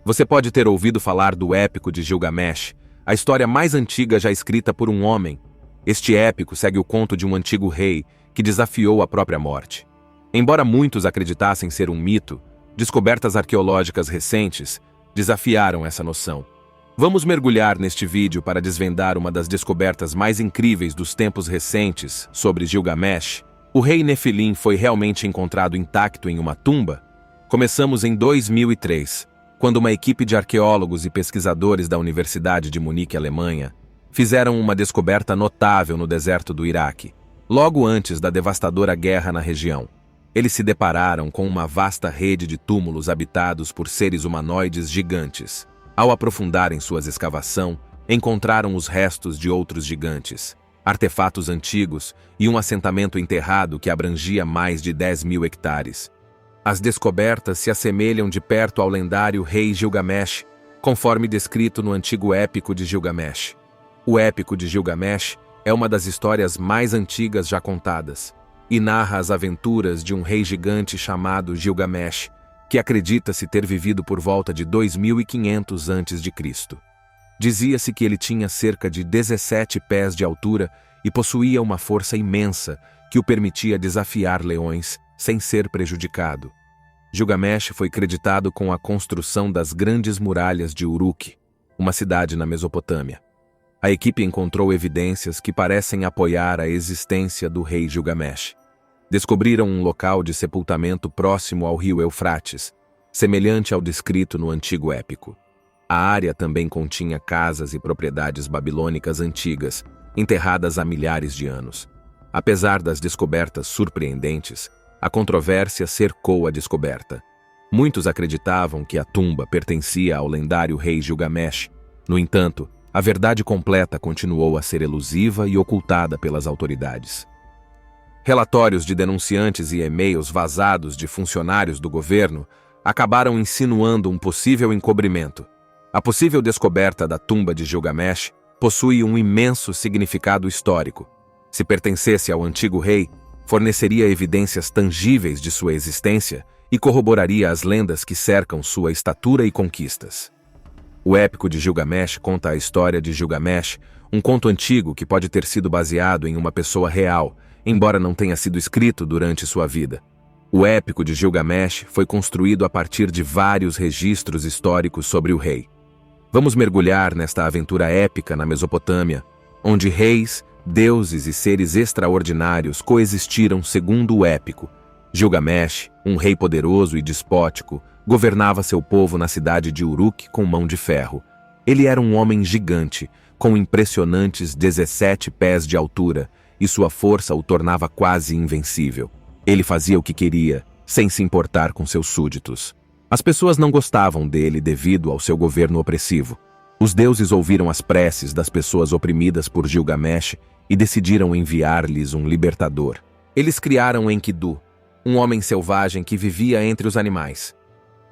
Você pode ter ouvido falar do épico de Gilgamesh, a história mais antiga já escrita por um homem. Este épico segue o conto de um antigo rei que desafiou a própria morte. Embora muitos acreditassem ser um mito, descobertas arqueológicas recentes desafiaram essa noção. Vamos mergulhar neste vídeo para desvendar uma das descobertas mais incríveis dos tempos recentes sobre Gilgamesh. O rei Nefilim foi realmente encontrado intacto em uma tumba? Começamos em 2003, quando uma equipe de arqueólogos e pesquisadores da Universidade de Munique, Alemanha, fizeram uma descoberta notável no deserto do Iraque, logo antes da devastadora guerra na região. Eles se depararam com uma vasta rede de túmulos habitados por seres humanoides gigantes. Ao aprofundarem sua escavação, encontraram os restos de outros gigantes, artefatos antigos e um assentamento enterrado que abrangia mais de 10.000 hectares. As descobertas se assemelham de perto ao lendário rei Gilgamesh, conforme descrito no antigo épico de Gilgamesh. O épico de Gilgamesh é uma das histórias mais antigas já contadas, e narra as aventuras de um rei gigante chamado Gilgamesh, que acredita-se ter vivido por volta de 2500 a.C. Dizia-se que ele tinha cerca de 17 pés de altura e possuía uma força imensa que o permitia desafiar leões sem ser prejudicado. Gilgamesh foi creditado com a construção das grandes muralhas de Uruk, uma cidade na Mesopotâmia. A equipe encontrou evidências que parecem apoiar a existência do rei Gilgamesh. Descobriram um local de sepultamento próximo ao rio Eufrates, semelhante ao descrito no antigo épico. A área também continha casas e propriedades babilônicas antigas, enterradas há milhares de anos. Apesar das descobertas surpreendentes, a controvérsia cercou a descoberta. Muitos acreditavam que a tumba pertencia ao lendário rei Gilgamesh. No entanto, a verdade completa continuou a ser elusiva e ocultada pelas autoridades. Relatórios de denunciantes e e-mails vazados de funcionários do governo acabaram insinuando um possível encobrimento. A possível descoberta da tumba de Gilgamesh possui um imenso significado histórico. Se pertencesse ao antigo rei, forneceria evidências tangíveis de sua existência e corroboraria as lendas que cercam sua estatura e conquistas. O épico de Gilgamesh conta a história de Gilgamesh, um conto antigo que pode ter sido baseado em uma pessoa real, embora não tenha sido escrito durante sua vida. O épico de Gilgamesh foi construído a partir de vários registros históricos sobre o rei. Vamos mergulhar nesta aventura épica na Mesopotâmia, onde reis, deuses e seres extraordinários coexistiram segundo o épico. Gilgamesh, um rei poderoso e despótico, governava seu povo na cidade de Uruk com mão de ferro. Ele era um homem gigante, com impressionantes 17 pés de altura, e sua força o tornava quase invencível. Ele fazia o que queria, sem se importar com seus súditos. As pessoas não gostavam dele devido ao seu governo opressivo. Os deuses ouviram as preces das pessoas oprimidas por Gilgamesh e decidiram enviar-lhes um libertador. Eles criaram Enkidu, um homem selvagem que vivia entre os animais.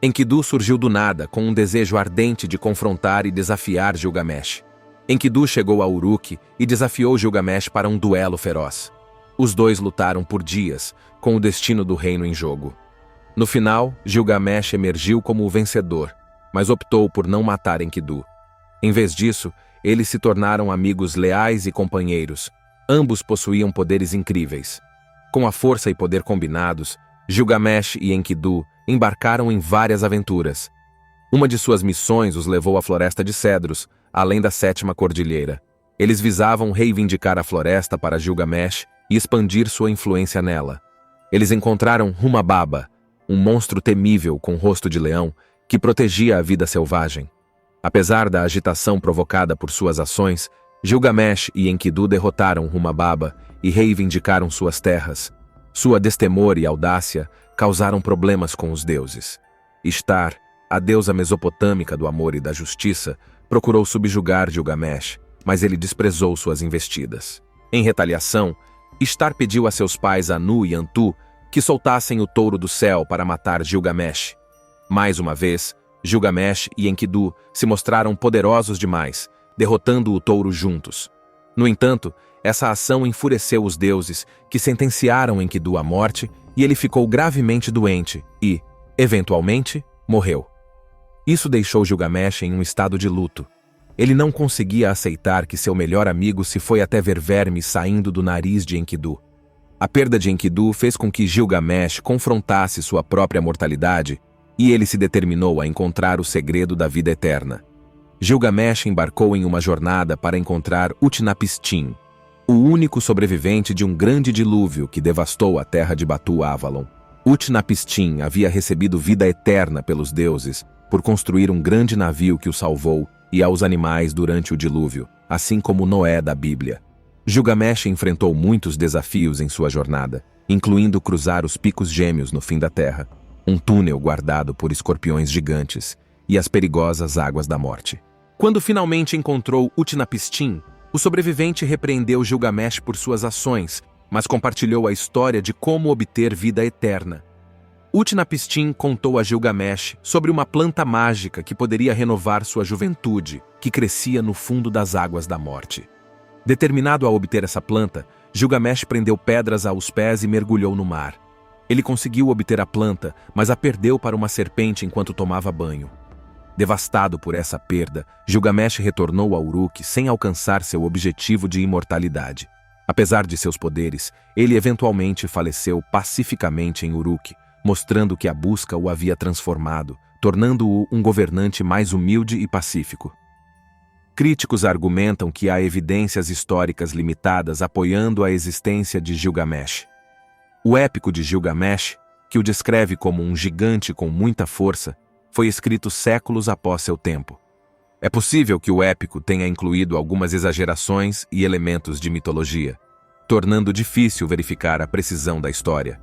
Enkidu surgiu do nada com um desejo ardente de confrontar e desafiar Gilgamesh. Enkidu chegou a Uruk e desafiou Gilgamesh para um duelo feroz. Os dois lutaram por dias, com o destino do reino em jogo. No final, Gilgamesh emergiu como o vencedor, mas optou por não matar Enkidu. Em vez disso, eles se tornaram amigos leais e companheiros. Ambos possuíam poderes incríveis. Com a força e poder combinados, Gilgamesh e Enkidu embarcaram em várias aventuras. Uma de suas missões os levou à Floresta de Cedros, além da Sétima Cordilheira. Eles visavam reivindicar a floresta para Gilgamesh e expandir sua influência nela. Eles encontraram Humababa, um monstro temível com rosto de leão que protegia a vida selvagem. Apesar da agitação provocada por suas ações, Gilgamesh e Enkidu derrotaram Humababa e reivindicaram suas terras. Sua destemor e audácia causaram problemas com os deuses. Ishtar, a deusa mesopotâmica do amor e da justiça, procurou subjugar Gilgamesh, mas ele desprezou suas investidas. Em retaliação, Ishtar pediu a seus pais Anu e Antu que soltassem o touro do céu para matar Gilgamesh. Mais uma vez, Gilgamesh e Enkidu se mostraram poderosos demais, derrotando o touro juntos. No entanto, essa ação enfureceu os deuses, que sentenciaram Enkidu à morte, e ele ficou gravemente doente e, eventualmente, morreu. Isso deixou Gilgamesh em um estado de luto. Ele não conseguia aceitar que seu melhor amigo se foi até ver vermes saindo do nariz de Enkidu. A perda de Enkidu fez com que Gilgamesh confrontasse sua própria mortalidade e ele se determinou a encontrar o segredo da vida eterna. Gilgamesh embarcou em uma jornada para encontrar Utnapishtim, o único sobrevivente de um grande dilúvio que devastou a terra de Batu-Avalon. Utnapishtim havia recebido vida eterna pelos deuses por construir um grande navio que o salvou e aos animais durante o dilúvio, assim como Noé da Bíblia. Gilgamesh enfrentou muitos desafios em sua jornada, incluindo cruzar os picos gêmeos no fim da terra, um túnel guardado por escorpiões gigantes e as perigosas águas da morte. Quando finalmente encontrou Utnapishtim, o sobrevivente repreendeu Gilgamesh por suas ações, mas compartilhou a história de como obter vida eterna. Utnapishtim contou a Gilgamesh sobre uma planta mágica que poderia renovar sua juventude, que crescia no fundo das águas da morte. Determinado a obter essa planta, Gilgamesh prendeu pedras aos pés e mergulhou no mar. Ele conseguiu obter a planta, mas a perdeu para uma serpente enquanto tomava banho. Devastado por essa perda, Gilgamesh retornou a Uruk sem alcançar seu objetivo de imortalidade. Apesar de seus poderes, ele eventualmente faleceu pacificamente em Uruk, mostrando que a busca o havia transformado, tornando-o um governante mais humilde e pacífico. Críticos argumentam que há evidências históricas limitadas apoiando a existência de Gilgamesh. O épico de Gilgamesh, que o descreve como um gigante com muita força, foi escrito séculos após seu tempo. É possível que o épico tenha incluído algumas exagerações e elementos de mitologia, tornando difícil verificar a precisão da história.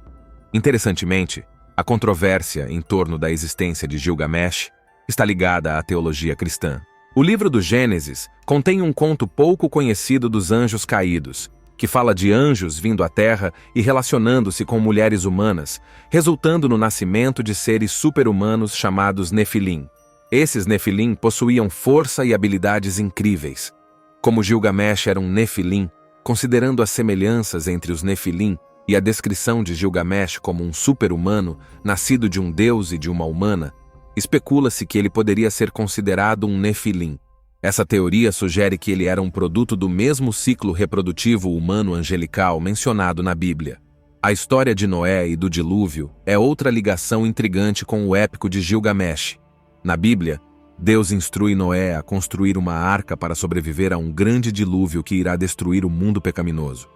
Interessantemente, a controvérsia em torno da existência de Gilgamesh está ligada à teologia cristã. O livro do Gênesis contém um conto pouco conhecido dos anjos caídos, que fala de anjos vindo à Terra e relacionando-se com mulheres humanas, resultando no nascimento de seres super-humanos chamados Nefilim. Esses Nefilim possuíam força e habilidades incríveis. Como Gilgamesh era um Nefilim, considerando as semelhanças entre os Nefilim e a descrição de Gilgamesh como um super-humano, nascido de um deus e de uma humana, especula-se que ele poderia ser considerado um Nefilim. Essa teoria sugere que ele era um produto do mesmo ciclo reprodutivo humano angelical mencionado na Bíblia. A história de Noé e do dilúvio é outra ligação intrigante com o épico de Gilgamesh. Na Bíblia, Deus instrui Noé a construir uma arca para sobreviver a um grande dilúvio que irá destruir o mundo pecaminoso.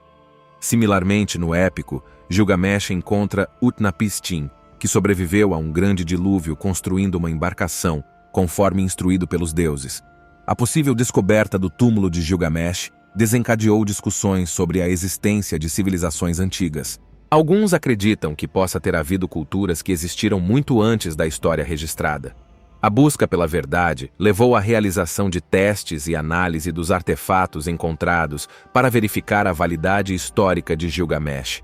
Similarmente, no épico, Gilgamesh encontra Utnapishtim, que sobreviveu a um grande dilúvio construindo uma embarcação, conforme instruído pelos deuses. A possível descoberta do túmulo de Gilgamesh desencadeou discussões sobre a existência de civilizações antigas. Alguns acreditam que possa ter havido culturas que existiram muito antes da história registrada. A busca pela verdade levou à realização de testes e análise dos artefatos encontrados para verificar a validade histórica de Gilgamesh.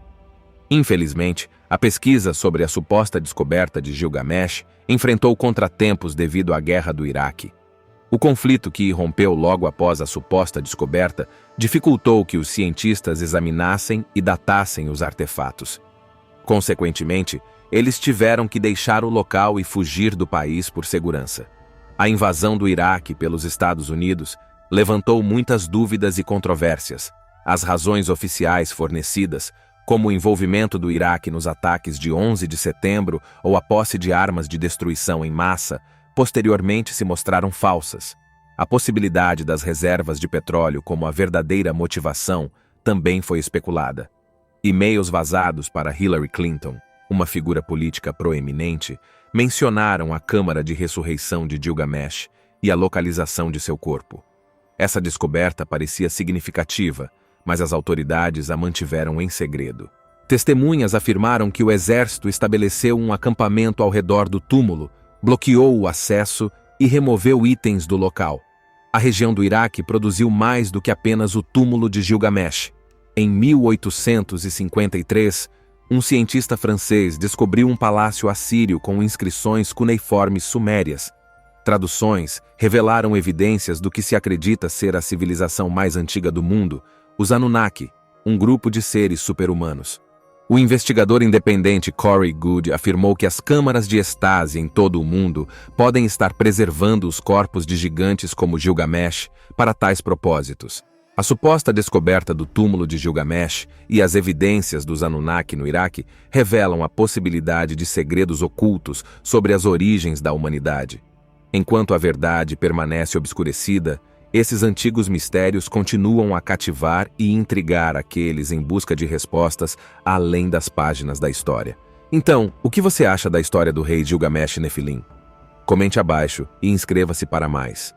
Infelizmente, a pesquisa sobre a suposta descoberta de Gilgamesh enfrentou contratempos devido à Guerra do Iraque. O conflito que irrompeu logo após a suposta descoberta dificultou que os cientistas examinassem e datassem os artefatos. Consequentemente, eles tiveram que deixar o local e fugir do país por segurança. A invasão do Iraque pelos Estados Unidos levantou muitas dúvidas e controvérsias. As razões oficiais fornecidas, como o envolvimento do Iraque nos ataques de 11 de setembro ou a posse de armas de destruição em massa, posteriormente se mostraram falsas. A possibilidade das reservas de petróleo como a verdadeira motivação também foi especulada. E-mails vazados para Hillary Clinton, uma figura política proeminente, mencionaram a câmara de ressurreição de Gilgamesh e a localização de seu corpo. Essa descoberta parecia significativa, mas as autoridades a mantiveram em segredo. Testemunhas afirmaram que o exército estabeleceu um acampamento ao redor do túmulo, bloqueou o acesso e removeu itens do local. A região do Iraque produziu mais do que apenas o túmulo de Gilgamesh. Em 1853, um cientista francês descobriu um palácio assírio com inscrições cuneiformes sumérias. Traduções revelaram evidências do que se acredita ser a civilização mais antiga do mundo, os Anunnaki, um grupo de seres super-humanos. O investigador independente Corey Goode afirmou que as câmaras de estase em todo o mundo podem estar preservando os corpos de gigantes como Gilgamesh para tais propósitos. A suposta descoberta do túmulo de Gilgamesh e as evidências dos Anunnaki no Iraque revelam a possibilidade de segredos ocultos sobre as origens da humanidade. Enquanto a verdade permanece obscurecida, esses antigos mistérios continuam a cativar e intrigar aqueles em busca de respostas além das páginas da história. Então, o que você acha da história do rei Gilgamesh Nefilim? Comente abaixo e inscreva-se para mais.